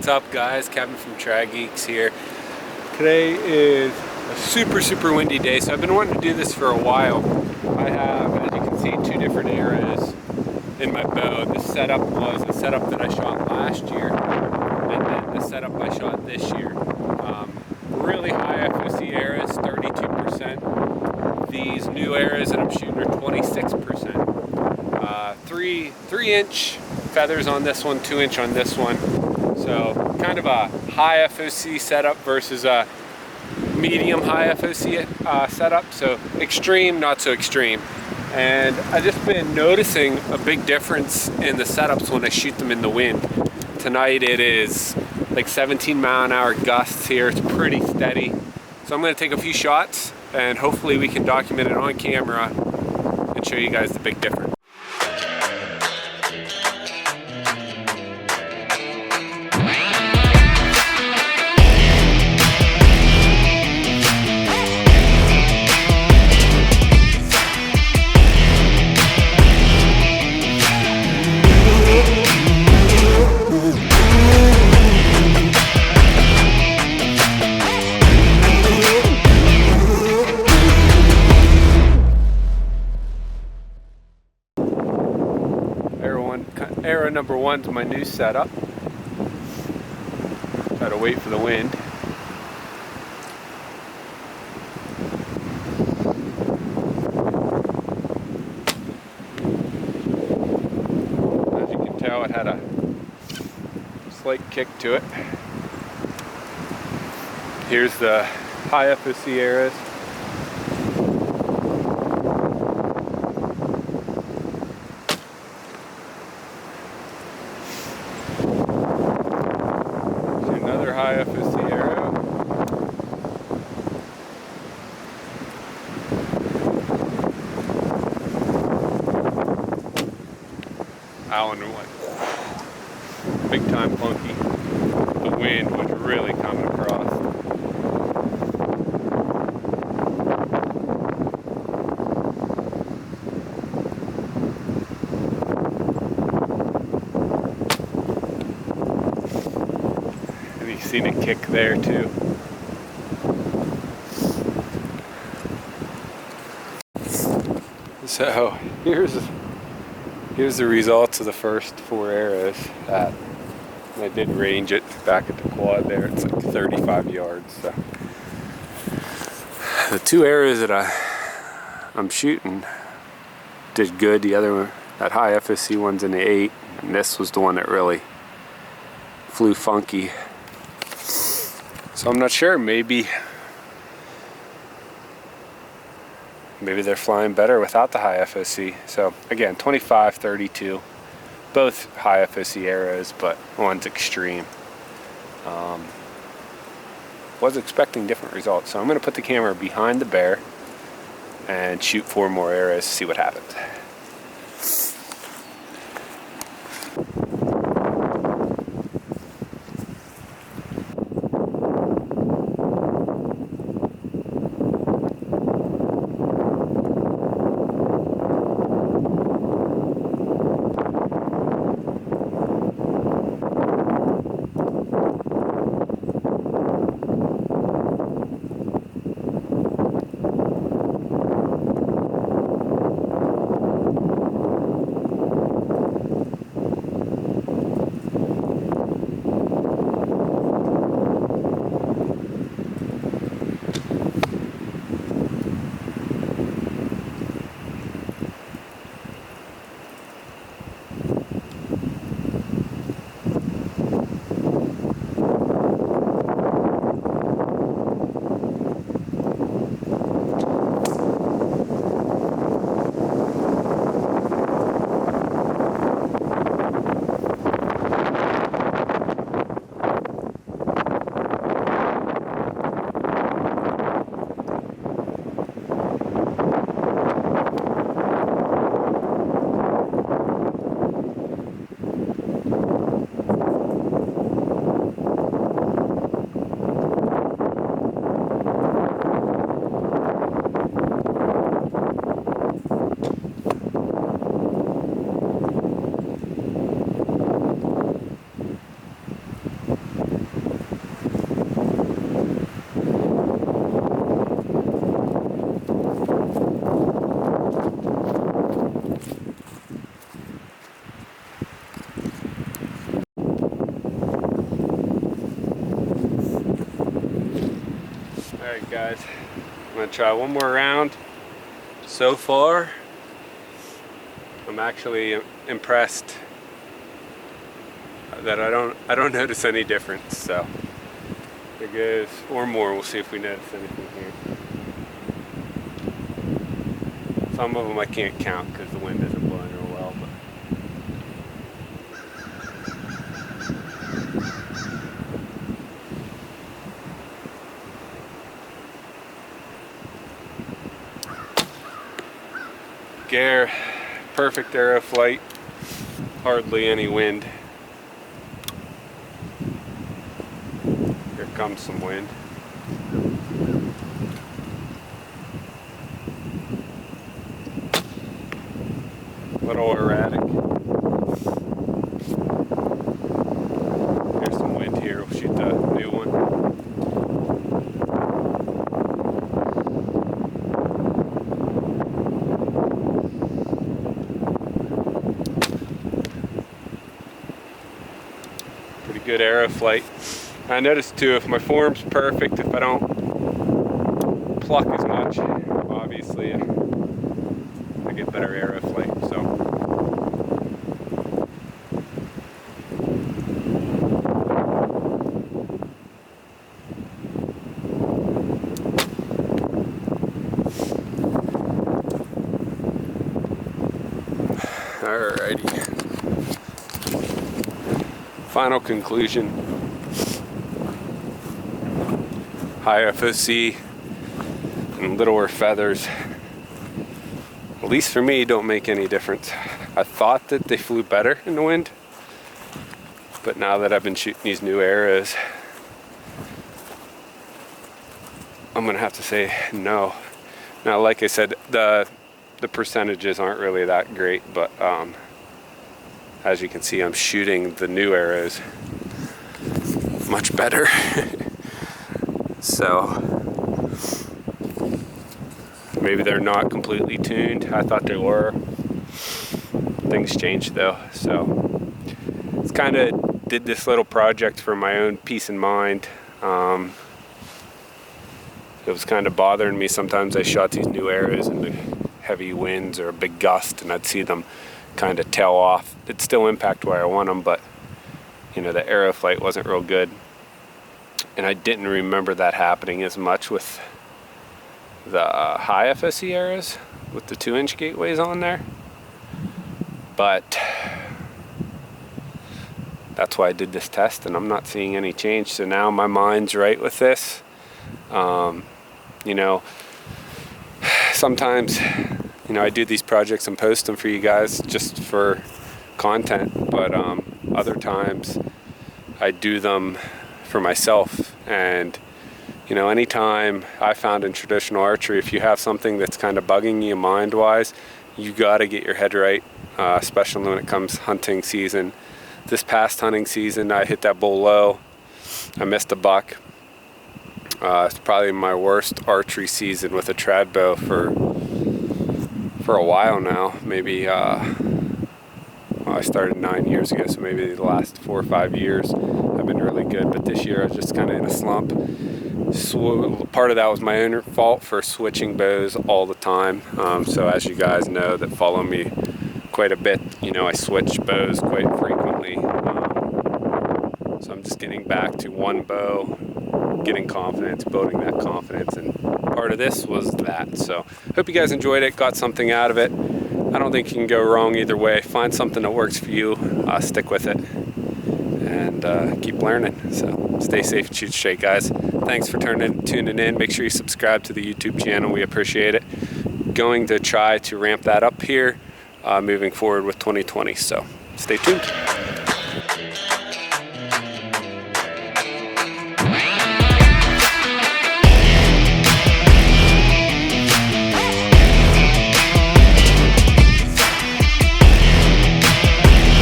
What's up, guys? Kevin from Trad Geeks here. Today is a super windy day, so I've been wanting to do this for a while. I have, as you can see, two different arrows in my bow. This setup was a setup that I shot last year, and then the setup I shot this year. Really high FOC arrows, 32%. These new arrows that I'm shooting are 26%. 3-inch feathers on this one, 2-inch on this one. So kind of a high FOC setup versus a medium high FOC setup. So extreme, not so extreme. And I've just been noticing a big difference in the setups when I shoot them in the wind. Tonight it is like 17-mile-an-hour gusts here. It's pretty steady. So I'm going to take a few shots and hopefully we can document it on camera and show you guys the big difference. Arrow number one to my new setup. Try to wait for the wind. As you can tell, it had a slight kick to it. Here's the high FOC arrows. High FOC arrow. That one went big time funky. The wind was really coming across. Seen a kick there too. So here's the results of the first 4 arrows. That I did range it back at the quad there. It's like 35 yards. So the 2 arrows that I'm shooting did good. The other one, that high FOC one's in the 8, and this was the one that really flew funky. So I'm not sure, maybe they're flying better without the high FOC. So again, 25, 32, both high FOC arrows, but one's extreme. Was expecting different results, so I'm going to put the camera behind the bear and shoot 4 more arrows to see what happens. guys, I'm gonna try one more round. So far, I'm actually impressed that I don't notice any difference. So there goes, or more. We'll see if we notice anything here. Some of them I can't count because the wind isn't blowing real well. But perfect arrow flight, hardly any wind. Here comes some wind. A little erratic. There's some wind here. We'll shoot the new one. Pretty good arrow flight. I noticed too, if my form's perfect, if I don't pluck as much, obviously I get better arrow flight. So alrighty. Final conclusion. High FOC and littler feathers, at least for me, don't make any difference. I thought that they flew better in the wind, but now that I've been shooting these new arrows, I'm gonna have to say no. Now, like I said, the percentages aren't really that great, but as you can see, I'm shooting the new arrows much better. So maybe they're not completely tuned. I thought they were. Things changed though. So it's kind of did this little project for my own peace of mind. It was kind of bothering me. Sometimes I shot these new arrows in the heavy winds or a big gust, and I'd see them kind of tail off. It'd still impact where I want them, but you know, the arrow flight wasn't real good. And I didn't remember that happening as much with the high FOC arrows with the 2-inch gateways on there. But that's why I did this test, and I'm not seeing any change. So now my mind's right with this. You know, sometimes, you know, I do these projects and post them for you guys just for content, but other times I do them for myself. And you know, anytime I found in traditional archery, if you have something that's kind of bugging you mind wise, you got to get your head right, especially when it comes hunting season. This past hunting season, I hit that bull low. I missed a buck. It's probably my worst archery season with a trad bow for a while now. Maybe I started 9 years ago, so maybe the last 4 or 5 years I've been really good, but this year I was just kind of in a slump. Part of that was my own fault for switching bows all the time. So as you guys know that follow me quite a bit, you know, I switch bows quite frequently. So I'm just getting back to one bow, getting confidence, building that confidence, and part of this was that. So hope you guys enjoyed it, got something out of it. I don't think you can go wrong either way. Find something that works for you, stick with it, and keep learning. So stay safe and shoot straight, guys. Thanks for tuning in. Make sure you subscribe to the YouTube channel. We appreciate it. Going to try to ramp that up here moving forward with 2020. So stay tuned.